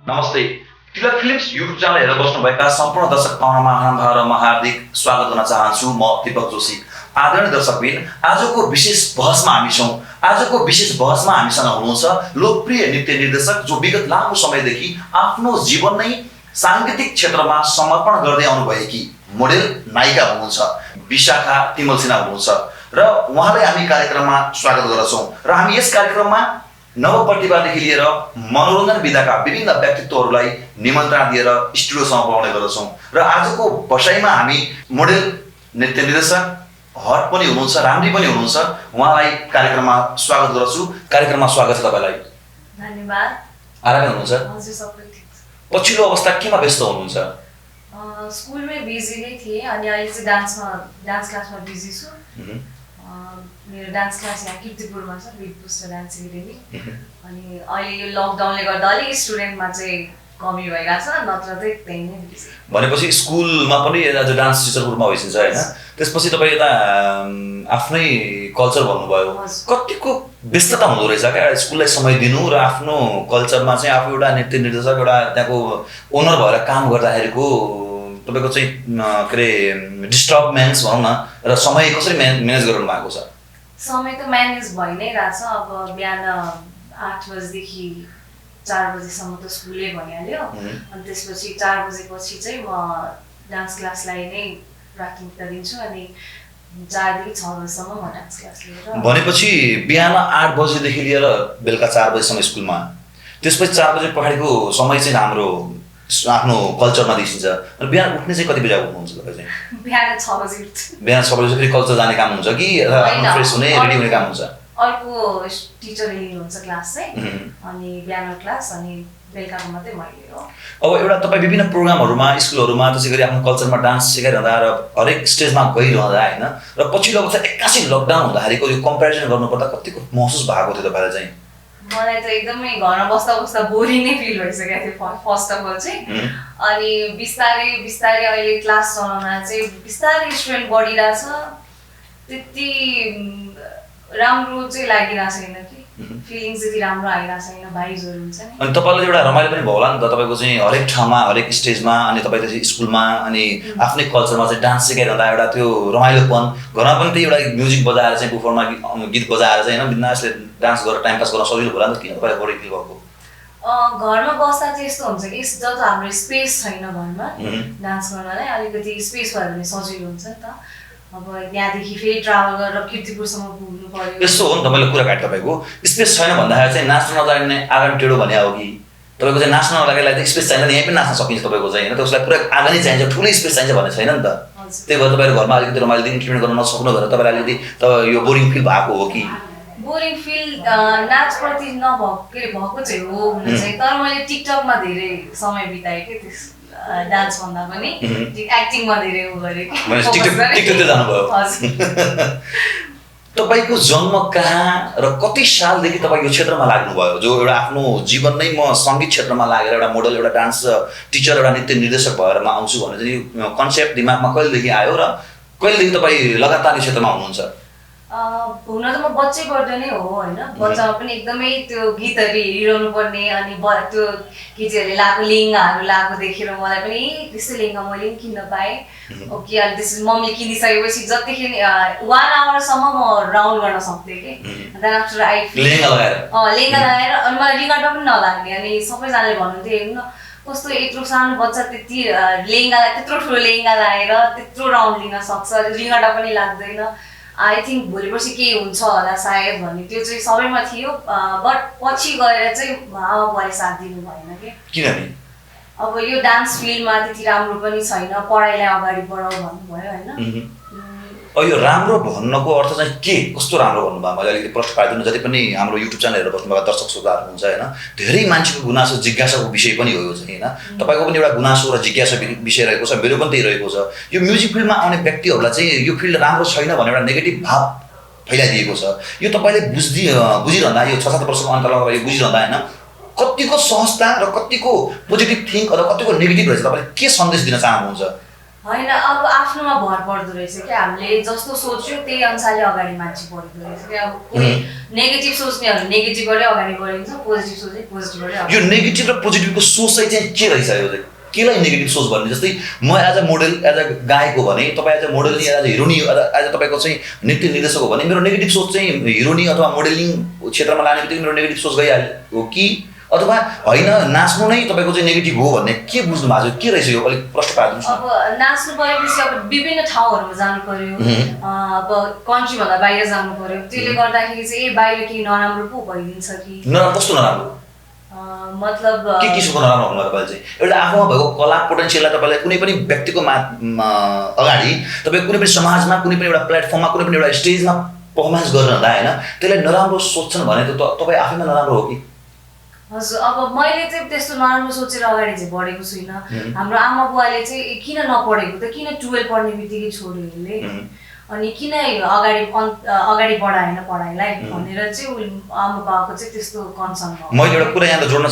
नमस्ते। तिलक films YouTube channel हेरेर बस्नुभएका सम्पूर्ण दर्शक पाउन महानुभावमा हार्दिक स्वागत गर्न चाहन्छु। म दीपक जोशी। आदरणीय दर्शकबिन, आजको विशेष बहसमा हामी छौँ। आजको विशेष बहसमा हामीसँग हुनुहुन्छ लोकप्रिय नृत्य निर्देशक जो विगत लामो समयदेखि आफ्नो जीवन नै साङ्गीतिक क्षेत्रमा समर्पण गर्दै आउनुभएकी मोडेल नायिका हुनुहुन्छ विशाखा तिमल सिन्हा हुनुहुन्छ र उहाँलाई हामी कार्यक्रममा स्वागत गर्दछौँ। र हामी यस कार्यक्रममा नवप्रतिभादेखि लिएर मनोरञ्जन विधाका विभिन्न व्यक्तित्वहरूलाई निमन्त्रणा दिएर स्टुडियोसम्म पुर्याउने गर्दछौँ। र आजको बसाइमा हामी मोडेल नृत्य निर्देशक हट पनि हुनुहुन्छ, राम्री पनि हुनुहुन्छ। उहाँलाई कार्यक्रममा स्वागत गर्छु। कार्यक्रममा स्वागत छ तपाईँलाई। धन्यवाद। आरामै हुनुहुन्छ? हजुर, सबै ठिक छ। पछिल्लो अवस्था केमा व्यस्त हुनुहुन्छ? स्कुलमै बिजी नै थिएँ अनि अहिले चाहिँ डान्स क्लासमा बिजी छु। मेरो डान्स क्लास यहाँ किर्तिपुरमा छ, बिग बुस्टर डान्स एकाडेमी। अनि अहिले यो लकडाउनले गर्दा अलिक स्टुडेन्टमा चाहिँ कमी भइरहेको छ, नत्र चाहिँ त्यही नै बिजी। भनेपछि स्कुलमा पनि एज डान्स टिचरको रूपमा भइसक्छ होइन? त्यसपछि तपाईँ यता आफ्नै कल्चर भन्नुभयो, कतिको व्यस्तता हुँदो रहेछ क्या स्कुललाई समय दिनु र आफ्नो कल्चरमा चाहिँ आफू एउटा नृत्य निर्देशक, एउटा त्यहाँको ओनर भएर काम गर्दाखेरिको तपाईँको चाहिँ के अरे डिस्टर्बमेन्ट्स भनौँ न, र समय कसरी म्यानेज गर्नु भएको छ? समय त म्यानेज भइ नै रहेछ। अब बिहान 8 बजीदेखि 4 बजीसम्म त स्कुलै भइहाल्यो। अनि त्यसपछि 4 बजेपछि चाहिँ म डान्स क्लासलाई नै प्राथमिकता दिन्छु अनि 4 देखि 6 बजीसम्म म डान्स क्लास लिएर। भनेपछि बिहान 8 बजेदेखि लिएर बेलुका 4 बजीसम्म स्कुलमा, त्यसपछि 4 बजे पछाडिको समय चाहिँ हाम्रो आफ्नो कल्चरमा देखिन्छ। अनि बिहान उठ्ने चाहिँ कति बजी उठ्नुहुन्छ तपाईँ चाहिँ? बिहान 6 बजी उठ्छु। बिहान 6 बजी फेरि कल्चर जाने काम हुन्छ कि फ्रेस हुने रेडी हुने काम हुन्छ? अर्को टिचरले लिनुहुन्छ क्लास चाहिँ, अनि बिहान क्लास अनि बेलुकाको मात्रै मैले हो। अब एउटा तपाईँ विभिन्न प्रोग्रामहरूमा स्कुलहरूमा त्यसै गरी आफ्नो कल्चरमा डान्स सिकाइरहँदा र हरेक स्टेजमा गइरहँदा होइन, र पछिल्लो अवस्था 81 लकडाउन हुँदाखेरिको यो कम्पेरिजन गर्नुपर्दा कतिको महसुस भएको थियो तपाईँलाई चाहिँ? मलाई त एकदमै घरमा बस्दा बस्दा बोरिङ नै फिल भइसकेको थियो फर्स्ट अफ अल चाहिँ। अनि बिस्तारै बिस्तारै अहिले क्लास चलाउन चाहिँ बिस्तारै स्टुडेन्ट बढिरहेछ, त्यति राम्रो चाहिँ लागिरहेको छैन कि, फिलिङ्स त्यति राम्रो आइरहेको छैन, भाइजहरू हुन्छ नि। अनि तपाईँलाई एउटा रमाइलो पनि भयो होला नि त, तपाईँको चाहिँ हरेक ठाउँमा हरेक स्टेजमा अनि तपाईँ त्यसै स्कुलमा अनि आफ्नै कल्चरमा चाहिँ डान्स सिकाइरहँदा एउटा त्यो रमाइलोपन, घरमा पनि त्यही एउटा म्युजिक बजाएर चाहिँ बुफरमा गीत बजाएर चाहिँ होइन बिन्दासले डान्स गरेर टाइम पास गर्न सजिलो होला नि त। किन तपाईँलाई बढी फिल भएको? घरमा बस्दा चाहिँ यस्तो हुन्छ कि जब हाम्रो स्पेस छैन घरमा डान्स गर्नलाई, अलिकति स्पेस भयो भने सजिलो हुन्छ नि त। अब यहाँदेखि फेरि ट्राभल गरेर किर्तिपुरसम्म पुग्नु पर्यो। यस्तो हो नि त, मैले कुरा काटेँ तपाईँको स्पेस छैन भन्दाखेरि चाहिँ नाच्न नजान्ने आँगन टेढो भने हो कि तपाईँको चाहिँ नाच्न लागेलाई त स्पेस चाहिन्छ, यहीँ पनि नाच्न सकिन्छ तपाईँको चाहिँ होइन, त्यसलाई पुरा आँगनै चाहिन्छ, ठुलै स्पेस चाहिन्छ भन्ने छैन नि त। त्यही भएर तपाईँहरू घरमा अलिकति रमाइलो इन्टरटेन गर्न नसक्नु भएर तपाईँलाई अलिकति त यो बोरिङ फिल भएको हो कि? बोरिङ फिल नाचप्रति भएको चाहिँ हो हुन चाहिँ, तर मैले टिकटकमा धेरै समय बिताएँ कि त्यस डान्स भन्दा पनि एक्टिङमा धेरै उ गरेँ। तपाईँको जन्म कहाँ र कति सालदेखि तपाईँ यो क्षेत्रमा लाग्नुभयो, जो एउटा आफ्नो जीवन नै म सङ्गीत क्षेत्रमा लागेर एउटा मोडल, एउटा डान्स टिचर, एउटा नृत्य निर्देशक भएर म आउँछु भने चाहिँ यो कन्सेप्ट दिमागमा कहिलेदेखि आयो र कहिलेदेखि तपाईँ लगातार यो क्षेत्रमा हुनुहुन्छ? हुन त म बच्चैबाट नै हो होइन, बच्चामा पनि एकदमै त्यो गीतहरू हेरिरहनु पर्ने अनि त्यो केटीहरूले लगाएको लेहेङ्गाहरू लगाएको देखेर मलाई पनि त्यस्तै लेहेङ्गा मैले पनि किन्न पाएँ। ओके, अनि त्यसपछि मम्मीले किनिसकेपछि जतिखेर 1 आवरसम्म म राउन्ड गर्न सक्थेँ कि, देन आफ्टर आई लेहेङ्गा लगाएर अनि मलाई रिगाटा पनि नलाग्ने। अनि सबैजनाले भन्नुहुन्थ्यो हेर्नु कस्तो यत्रो सानो बच्चा त्यति लेहेङ्गालाई त्यत्रो ठुलो लेहेङ्गा लगाएर त्यत्रो राउन्ड लिन सक्छ, रिगाटा पनि लाग्दैन, आई थिङ्क भोलि पर्सि केही हुन्छ होला सायद भन्ने त्यो चाहिँ सबैमा थियो। बट पछि गएर चाहिँ आमा बुवाले साथ दिनु भएन कि, किनभने अब यो डान्स फिल्डमा त्यति राम्रो पनि छैन, पढाइलाई अगाडि बढाऊ भन्नुभयो होइन। यो राम्रो भन्नको अर्थ चाहिँ के, कस्तो राम्रो भन्नुभयो? मैले अलिकति प्रश्न पाइदिनु। जति पनि हाम्रो युट्युब च्यानल हेरेर बस्नुभएका दर्शक श्रोताहरू हुन्छ होइन, धेरै मान्छेको गुनासो जिज्ञासाको विषय पनि हो यो चाहिँ होइन। तपाईँको पनि एउटा गुनासो र जिज्ञासा विषय रहेको छ, मेरो पनि त्यही रहेको छ। यो म्युजिक फिल्डमा आउने व्यक्तिहरूलाई चाहिँ यो फिल्ड राम्रो छैन भनेर एउटा नेगेटिभ भाव फैलाइदिएको छ। यो तपाईँले बुझिरहँदा यो 6-7 वर्षको अन्तरालमा यो बुझिरहँदा होइन, कतिको सहजता र कतिको पोजिटिभ थिङ्क अथवा कतिको नेगेटिभ रहेछ, तपाईँले के सन्देश दिन चाहनुहुन्छ? होइन अब आफ्नोमा भर पर्दो रहेछ क्या हामीले जस्तो सोच्यो त्यही अनुसारले अगाडि मान्छे बढ्दो रहेछ क्या अब कुनै नेगेटिभ सोच्नेहरू नेगेटिभबाटै अगाडि बढिन्छ पोजिटिभ सोच्ने पोजिटिभबाटै यो नेगेटिभ र पोजिटिभको सोच चाहिँ के रहेछ यो चाहिँ केलाई नेगेटिभ सोच भन्ने जस्तै म as a model as a गायक हो भने तपाईँ as a modelling as a heroine as a तपाईँको चाहिँ नृत्य निर्देशक हो भने मेरो नेगेटिभ सोच चाहिँ हिरोनी अथवा मोडलिङ क्षेत्रमा लाने बित्तिकै मेरो नेगेटिभ सोच गइहाल्यो हो कि अथवा होइन नाच्नु नै तपाईँको चाहिँ नेगेटिभ हो भन्ने के बुझ्नु भएको छ के रहेछ यो अलिक प्रश्न पारिदिनुहोस् अब नाच्नु परेपछि अब विभिन्न ठाउँहरूमा जानु पर्यो अब कन्ट्रीभन्दा बाहिर जानु पर्यो त्यसले गर्दाखेरि चाहिँ बाहिर केही नराम्रो पो भइदिन्छ कि कस्तो नराम्रो मतलब के किसिमको नराम्रो हुनु तपाईँले चाहिँ एउटा आफूमा भएको कला पोटेन्सियललाई तपाईँलाई कुनै पनि व्यक्तिको अगाडि तपाईँ कुनै पनि समाजमा कुनै पनि एउटा प्लेटफर्ममा कुनै पनि एउटा स्टेजमा पर्फर्मेन्स गरेर हुँदा होइन त्यसलाई नराम्रो सोच्छन् भने त तपाईँ आफैमा नराम्रो हो कि हजुर अब मैले चाहिँ त्यस्तो नराम्रो सोचेर अगाडि चाहिँ बढेको छुइनँ हाम्रो आमा बुवाले चाहिँ किन नपढेको त किन 12 पढ्ने बित्तिकै छोड्यो यसले अनि किन अगाडि बढाएन पढाइलाई भनेर चाहिँ आमा बाबाको चाहिँ त्यस्तो कन्सर्न भयो मैले एउटा कुरा यहाँ जोड्न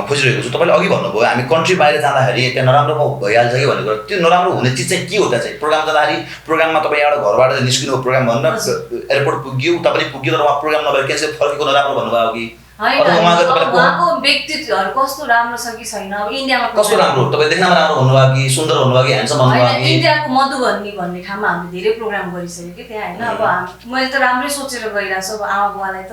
खोजिरहेको छु तपाईँले अघि भन्नुभयो हामी कन्ट्री बाहिर जाँदाखेरि त्यहाँ नराम्रो भइहाल्छ कि भनेको त्यो नराम्रो हुने चिज चाहिँ के हो त्यहाँ चाहिँ प्रोग्राम जाँदाखेरि प्रोग्राममा तपाईँ एउटा घरबाट निस्किनु प्रोग्राम भनेर एयरपोर्ट पुग्यो उता पनि पुग्यो तर उहाँ प्रोग्राम नभएर क्यान्सल फर्केको नराम्रो भन्नुभयो कि उहाँको व्यक्तित्वहरू कस्तो राम्रो छ कि छैन अब इन्डियामा कस्तो राम्रो तपाईँ देख्नमा राम्रो भन्नुभयो कि सुन्दर भन्नुभयो कि ह्यान्डसम भन्नुभयो कि इन्डियाको मधुबनी भन्ने ठाउँमा हामीले धेरै प्रोग्राम गरिसक्यो कि त्यहाँ होइन अब मैले त राम्रै सोचेर गइरहेको छु अब आमा बुवालाई त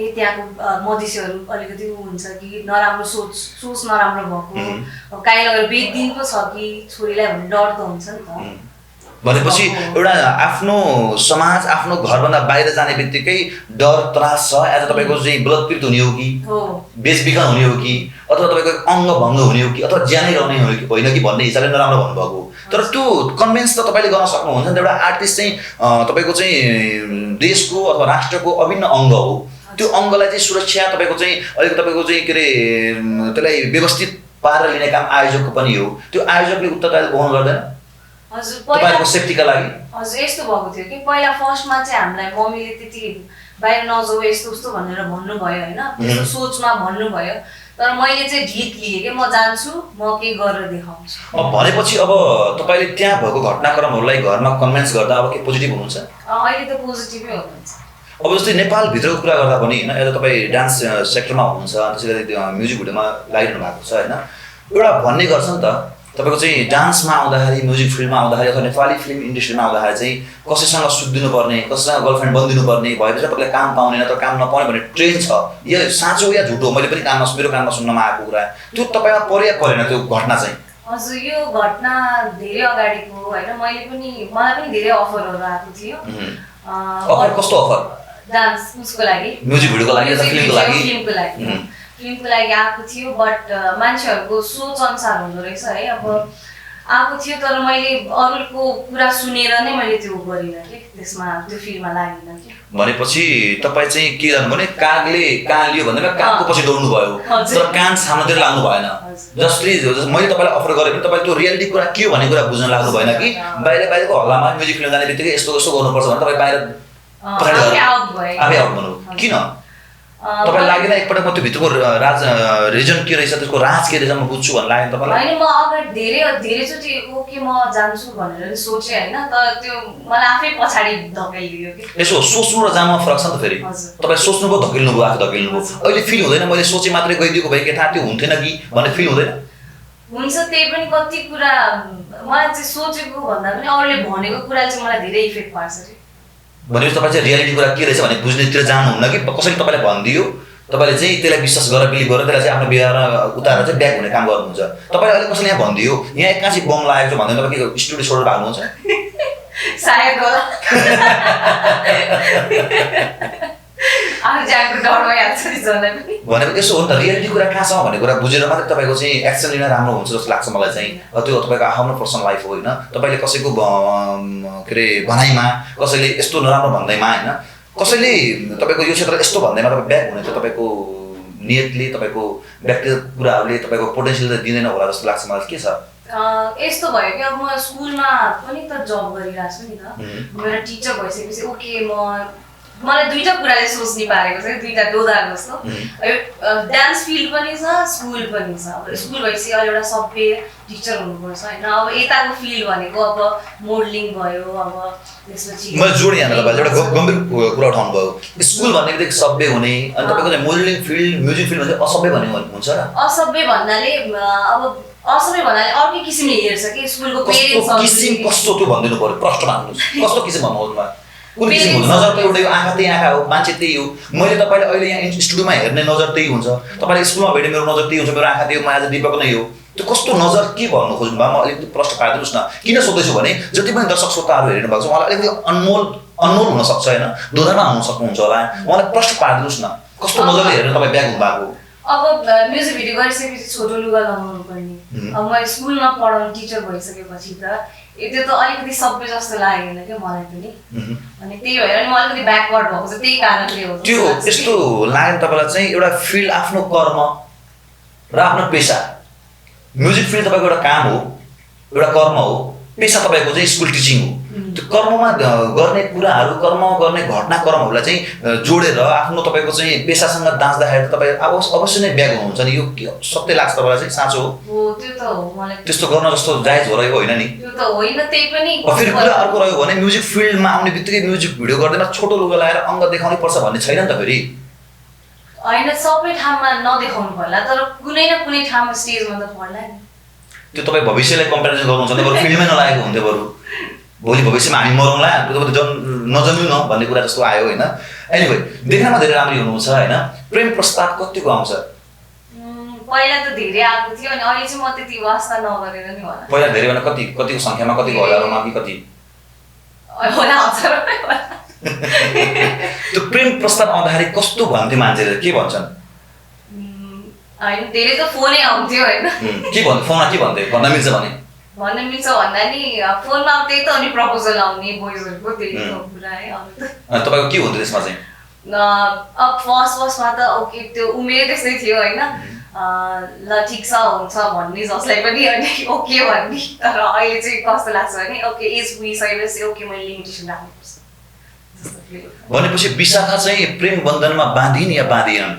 त्यहाँको मधेसीहरू अलिकति हुन्छ कि नराम्रो सोच नराम्रो भएको काहीँ लगेर बेच्दिन पो छ कि छोरीलाई भन्ने डर त हुन्छ नि त भनेपछि एउटा आफ्नो समाज आफ्नो घरभन्दा बाहिर जाने बित्तिकै डर त्रास छ एज तपाईँको चाहिँ बलत्कृत हुने हो कि बेचबिखन हुने हो कि अथवा तपाईँको अङ्ग भङ्ग हुने हो कि अथवा ज्यानै रहने हो कि होइन कि भन्ने हिसाबले नराम्रो भन्नुभएको तर त्यो कन्भिन्स त तपाईँले गर्न सक्नुहुन्छ नि त एउटा आर्टिस्ट चाहिँ तपाईँको चाहिँ देशको अथवा राष्ट्रको अभिन्न अङ्ग हो त्यो अङ्गलाई चाहिँ सुरक्षा तपाईँको चाहिँ अलिक तपाईँको चाहिँ के अरे त्यसलाई व्यवस्थित पारेर लिने काम आयोजकको पनि हो त्यो आयोजकले उत्तरदायित्व वहन गर्दैन हजुर तपाईको सेफ्टीका लागि हजुर यस्तो भएको थियो कि पहिला फर्स्टमा चाहिँ हामीलाई मम्मीले त्यति बाहिर नजाऊ यस्तो उस्तो भनेर भन्नुभयो होइन त्यस्तो सोचमा भन्नुभयो तर मैले चाहिँ ढिट लिएँ कि म जान्छु म के गरेर देखाउँछु भनेपछि अब तपाईँले त्यहाँ भएको घटनाक्रमहरूलाई घरमा कन्भिन्स गर्दा अब के पोजिटिभ हुनुहुन्छ अहिले त पोजिटिभै हुनुहुन्छ अब जस्तै नेपालभित्रको कुरा गर्दा पनि होइन एउटा तपाईँ डान्स सेक्टरमा हुनुहुन्छ त्यसै गरी म्युजिक भिडियोमा लागिरहनु भएको छ होइन एउटा भन्ने गर्छ नि त तपाईँको चाहिँ डान्समा आउँदाखेरि म्युजिक फिल्डमा आउँदाखेरि अथवा नेपाली फिल्म इन्डस्ट्रीमा आउँदाखेरि चाहिँ कसैसँग सुत्दिनु पर्ने कसैसँग गर्लफ्रेन्ड बनिदिनु पर्ने भएपछि तपाईँले काम पाउने नत्र काम नपाउने भन्ने ट्रेन छ यो साँचो या झुटो मैले पनि मेरो कानमा सुन्नमा आएको कुरा त्यो तपाईँमा परे परेन त्यो घटना चाहिँ हजुर यो घटना धेरै अगाडिको होइन मलाई पनि धेरै अफरहरू आएको थियो अफर कस्तो अफर डान्स उसको लागि म्युजिक भिडियोको लागि फिल्मको लागि फिल्मको लागि आएको थियो बट मान्छेहरूको सोच अनुसार हुँदो रहेछ है अब आएको थियो तर मैले अरूको कुरा सुनेर नै मैले त्यो गरिनँ कि त्यसमा त्यो फिल्ममा लागिनँ कि भनेपछि तपाईँ चाहिँ के गर्नु भने कागले कान लियो भन्दैमा कागको पछि दौड्नु भयो तर कान सामनेतिर लाग्नु भएन जसले मैले तपाईँलाई अफर गरेँ भने तपाईँले त्यो रियालिटी कुरा के हो भन्ने कुरा बुझ्न लाग्नु भएन कि बाहिरको हल्लामा म्युजिक फिल्म जाने बित्तिकै यस्तो गर्नुपर्छ भने तपाईँ बाहिर आफै आउट भन्नु किन तपाईलाई लागेन एकपटक म त्यो भित्रको रिजन के रहेछ त्यसको राज के रहेछ म बुझ्छु भन्ने लाग्यो तपाईँलाई होइन म अगाडि धेरैचोटि ओके म जान्छु भनेर सोचेँ होइन तर त्यो मलाई आफै पछाडि धकेलिदियो कि यसो सोच्नु र जानमा फरक छ नि त फेरि तपाईँ सोच्नुभयो धकेल्नुभयो आफू धकेल्नुभयो अहिले फिल हुँदैन मैले सोचे मात्रै गइदिएको भए के थाहा त्यो हुन्थेन कि भन्ने फिल हुँदैन हुन्छ त्यही पनि कति कुरा मलाई चाहिँ सोचेको भन्दा पनि अरूले भनेको कुराले चाहिँ मलाई धेरै इफेक्ट पार्छ कि भनेपछि तपाईँ चाहिँ रियालिटी कुरा के रहेछ भने बुझ्नेतिर जानुहुन्न कि कसैले तपाईँलाई भनिदियो तपाईँले चाहिँ त्यसलाई विश्वास गरेर बिलिभ गरेर त्यसलाई चाहिँ आफ्नो बिहारमा उतारेर चाहिँ ब्याक हुने काम गर्नुहुन्छ तपाईँले अहिले कसैले यहाँ भनिदियो यहाँ एक्कासी बम लागेको छ भन्दै तपाईँ के स्टुडियो छोडेर भाग्नुहुन्छ सायद होला भनेको यसो हो नि त रियालिटी कुरा कहाँ छ भन्ने कुरा बुझेर मात्रै तपाईँको चाहिँ एक्सन लिन राम्रो हुन्छ जस्तो लाग्छ मलाई चाहिँ त्यो तपाईँको आफ्नो पर्सनल लाइफ हो होइन तपाईँले कसैको के अरे भनाइमा कसैले यस्तो नराम्रो भन्दैमा होइन कसैले तपाईँको यो क्षेत्र यस्तो भन्दैमा तपाईँ ब्याक हुने चाहिँ तपाईँको नियतले तपाईँको व्यक्तिगत कुराहरूले तपाईँको पोटेन्सियल त दिँदैन होला जस्तो लाग्छ मलाई के छ यस्तो भयो कि अब म स्कुलमा पनि त जब गरिरहेको छु नि त मेरो टिचर भइसकेपछि ओके म मलाई दुईटा कुराले सोच्ने पारेको छ दुईटा डोदा जस्तो डान्स फिल्ड पनि छ स्कुल पनि छ अब स्कुल भएपछि अहिले एउटा सबै टिचर हुनुपर्छ होइन अब यताको फिल्ड भनेको अब मोडलिङ भयो अब त्यसपछि मैले जोडेँ यहाँ तपाईँले एउटा गम्भीर कुरा उठाउनु भयो स्कुल भन्ने बित्तिकै सभ्य हुने अनि तपाईँको चाहिँ मोडलिङ फिल्ड म्युजिक फिल्ड भने असभ्य भन्ने हुन्छ र असभ्य भन्नाले अब असभ्य भन्नाले अर्कै किसिमले हेर्छ कि स्कुलको कस्तो त्यो भनिदिनु पर्यो प्रश्न मान्नुहोस् कस्तो किसिम भन्नुहोस् कुन किसिम हुन्छ नजर त एउटै आँखा त्यही आँखा हो मान्छे त्यही हो मैले तपाईँले अहिले यहाँ स्टुडियोमा हेर्ने नजर त्यही हुन्छ तपाईँले स्कुलमा भेट्ने मेरो नजर त्यही हुन्छ मेरो आँखा त्यही हो म आज दिपक नै हो त्यो कस्तो नजर के भन्नु खोज्नु भयो म अलिकति प्रश्न पारिदिनुहोस् न किन सोध्दैछु भने जति पनि दर्शक श्रोताहरू हेर्नु भएको छ उहाँलाई अलिकति अनमोल हुनसक्छ होइन दोधारमा आउनु सक्नुहुन्छ होला उहाँलाई प्रश्न पारिदिनुहोस् न कस्तो नजरले हेरेर तपाईँ ब्याग हुनु भएको अब म्युजिक भिडियो गरिसकेपछि छोटो लुगा लगाउनु पर्ने अब म स्कुलमा पढाउने टिचर भइसकेपछि त त्यो त अलिकति सबै जस्तो लागेन क्या मलाई पनि अनि त्यही भएर नि म अलिकति ब्याकवर्ड भएको छ त्यही कारणले हो त्यो यस्तो लाग्यो तपाईँलाई चाहिँ एउटा फिल्ड आफ्नो कर्म र आफ्नो पेसा म्युजिक फिल्ड तपाईँको एउटा काम हो एउटा कर्म हो पेसा तपाईँको चाहिँ स्कुल टिचिङ हो त्यो कर्ममा गर्ने कुराहरू कर्म गर्ने घटनाक्रमहरूलाई चाहिँ जोडेर आफ्नो तपाईँको चाहिँ पेसासँग दाँच्दाखेरि तपाईँ अवश्य नै ब्याग हुनुहुन्छ नि यो सत्य लाग्छ तपाईँलाई चाहिँ साँचो हो त्यो त हो मलाई त्यस्तो गर्न जस्तो जायज हो रहेको होइन नि त्यो त होइन त्यही पनि फेरि कुरा अर्को रह्यो भने म्युजिक फिल्डमा आउने बित्तिकै म्युजिक भिडियो गर्दैमा छोटो लुगा लगाएर अङ्ग देखाउनै पर्छ भन्ने छैन नि त फेरि होइन सबै ठाउँमा नदेखाउनु पर्ला तर कुनै न कुनै ठाउँमा स्टेजमा त पर्ला नि त्यो तपाईँ भविष्यलाई कम्पेरिजन गर्नुहुन्छ भने बरु फिल्डमै नलागेको हुन्थ्यो बरु भोलि भविष्यमा हामी मरौँला नजन्मिउँ न भन्ने कुरा जस्तो आयो होइन एनिवे देख्नमा धेरै राम्ररी हुनुहुन्छ होइन प्रेम प्रस्ताव कतिको आउँछ पहिला त धेरै आएको थियो अनि अहिले चाहिँ म त्यति वास्ता नगरेर नि होला पहिला धेरै भने कतिको सङ्ख्यामा कतिको हजारौँमा कि कति होला हजारौँमै होला त्यो प्रेम प्रस्ताव आउँदाखेरि कस्तो भन्थे मान्छेले के भन्छन् होइन धेरै त फोनै आउँथ्यो होइन के भन्थे फोनमा के भन्थे भन्न मिल्छ भने भन्न मिल्छ भन्दा नि फोनमा त्यही त अनि प्रपोजल आउने बोइजहरूको त्यही कुरा है अब त तपाईँको के हुन्थ्यो त्यसमा चाहिँ अब फर्स्टमा त ओके त्यो उमेर त्यस्तै थियो होइन ल ठिक छ हुन्छ भन्ने जसलाई पनि अनि ओके भन्ने तर अहिले चाहिँ कस्तो लाग्छ भने ओके एज पुगिसकेपछि ओके मैले लिमिटेसन राख्नुपर्छ भनेपछि विशाखा चाहिँ प्रेम बन्धनमा बाँधिन् या बाँधिनन्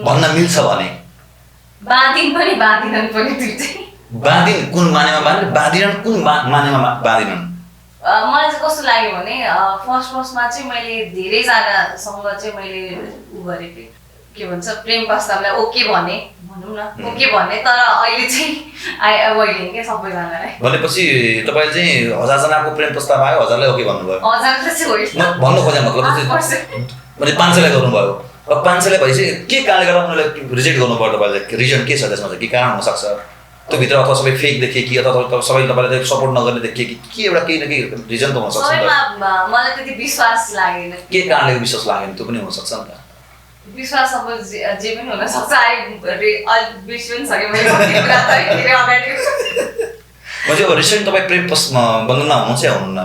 भन्न मिल्छ भने बाँधिन पनि बाँधिनन् पनि दुईटै बाँधिन कुन मानेमा बाँधिन बाँधिनन् कुन मानेमा बाँधिनन् मलाई चाहिँ कस्तो लाग्यो भने फर्स्टमा चाहिँ मैले धेरैजनासँग चाहिँ मैले उ गरेको के भन्छ प्रेम प्रस्तावलाई ओके भने भनौँ न ओके भने तर अहिले चाहिँ आई एभोइडिङ के सबैजनालाई भनेपछि तपाईँले चाहिँ 1000जनाको प्रेम प्रस्ताव आयो 1000लाई ओके भन्नुभयो 1000 चाहिँ होइन भन्नु खोजेँ मतलब मैले 500लाई गर्नुभयो अब 500लाई भएपछि के कारणले गर्दा उनीहरूले रिजेक्ट गर्नुपर्छ तपाईँले रिजन के छ त्यसमा चाहिँ के कारण हुनसक्छ त्यो भित्र अथवा सबै फेक देखे कि अथवा सबैले तपाईँलाई सपोर्ट नगर्ने देखे कि के एउटा केही न केही रिजन त हुनसक्छ मलाई त्यति विश्वास लागेन के कारणले विश्वास लागेन त्यो पनि हुनसक्छ नि त विश्वास अब जे पनि हुनसक्छ बिर्सिसके मैले अगाडि अब रिसेन्ट तपाईँ प्रेम बन्धनमा हुनुहुन्छ या हुनुहुन्न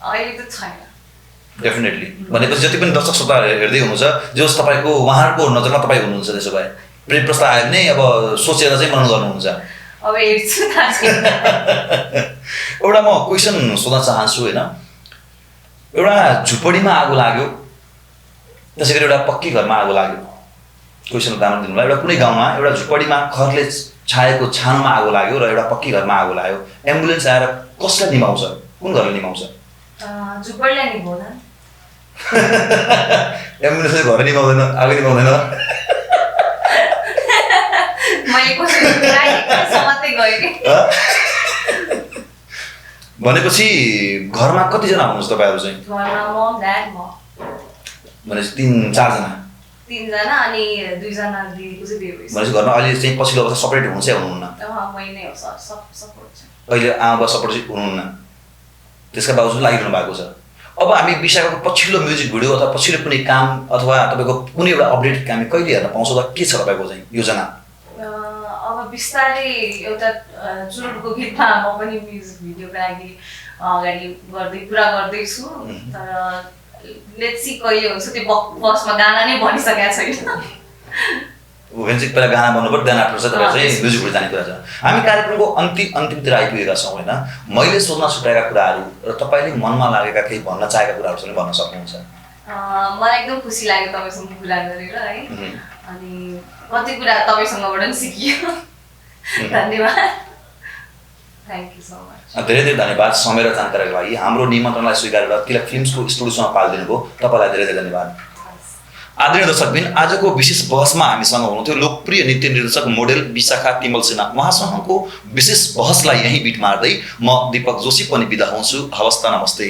अहिले त छैन डेफिनेटली भनेपछि जति पनि दर्शक श्रोता हेर्दै हुनुहुन्छ जस तपाईँको उहाँहरूको नजरमा तपाईँ हुनुहुन्छ त्यसो भए प्रेम प्रस्ताव आयो भने अब सोचेर चाहिँ मनन गर्नुहुन्छ अब हेर्छु एउटा म क्वेसन सोध्न चाहन्छु होइन एउटा झुपडीमा आगो लाग्यो त्यसै गरी एउटा पक्की घरमा आगो लाग्यो क्वेसन उदाहरण दिनुलाई एउटा कुनै गाउँमा एउटा झुपडीमा खरले छाएको छानोमा आगो लाग्यो र एउटा पक्की घरमा आगो लाग्यो एम्बुलेन्स आएर कसलाई निभाउँछ कुन घरले निभाउँछ झुपडीलाई निभाउँदैन एम्बुलेन्सले घर निभाउँदैन आगो निभाउँदैन भनेपछि घरमा कतिजना हुनुहुन्छ तपाईँहरू चाहिँ भनेपछि 3-4जना अनि 2जना दिदीको चाहिँ बिहे भइसक्यो भनेपछि घरमा अहिले चाहिँ पछिल्लो वर्ष सपरेट हुनुहुन्छ या हुनुहुन्न अहिले आमा सपोर्ट चाहिँ हुनुहुन्न त्यसका बावजुद लागिरहनु भएको छ अब हामी विशाखाको पछिल्लो म्युजिक भिडियो अथवा पछिल्लो कुनै काम अथवा तपाईँको कुनै एउटा अपडेट हामी कहिले हेर्न पाउँछौँ त के छ तपाईँको चाहिँ योजना अब बिस्तारै एउटा चुरुटको गीतमा म पनि म्युजिक भिडियोको लागि अगाडि कुरा गर्दैछु तर लेट्स सी कहिले हुन्छ त्यो फर्स्टमा गाना नै भनिसकेको छैन भने चाहिँ पहिला गाना बनाउनु पर्यो देन आफ्टर चाहिँ तपाईँ चाहिँ म्युजिकबाट जाने कुरा छ। हामी कार्यक्रमको अन्तिमतिर आइपुगेका छौँ होइन। मैले सोध्न छुट्याएका कुराहरू र तपाईँले मनमा लागेका केही भन्न चाहेका कुराहरू चाहिँ भन्न सक्नुहुन्छ? मलाई एकदम खुसी लाग्यो तपाईँसँग कुरा गरेर है, अनि कति कुरा तपाईँसँगबाट पनि सिकियो। धन्यवाद, थ्याङ्क यू सो मच। धेरै धेरै धन्यवाद समय र जानकारीको लागि। हाम्रो निमन्त्रणलाई स्वीकारेर तिलक फिल्म्सको स्टुडियोसँग पालिदिनु भयो, तपाईँलाई धेरै धेरै धन्यवाद। आदरणीय दर्शकबिन, आजको विशेष बहसमा हामीसँग हुनुहुन्थ्यो लोकप्रिय नृत्य निर्देशक मोडेल विशाखा तिमल सिन्हा। उहाँसँगको विशेष बहसलाई यहीँ बिट मार्दै म दीपक जोशी पनि बिदा हुन्छु। हवस् त, नमस्ते।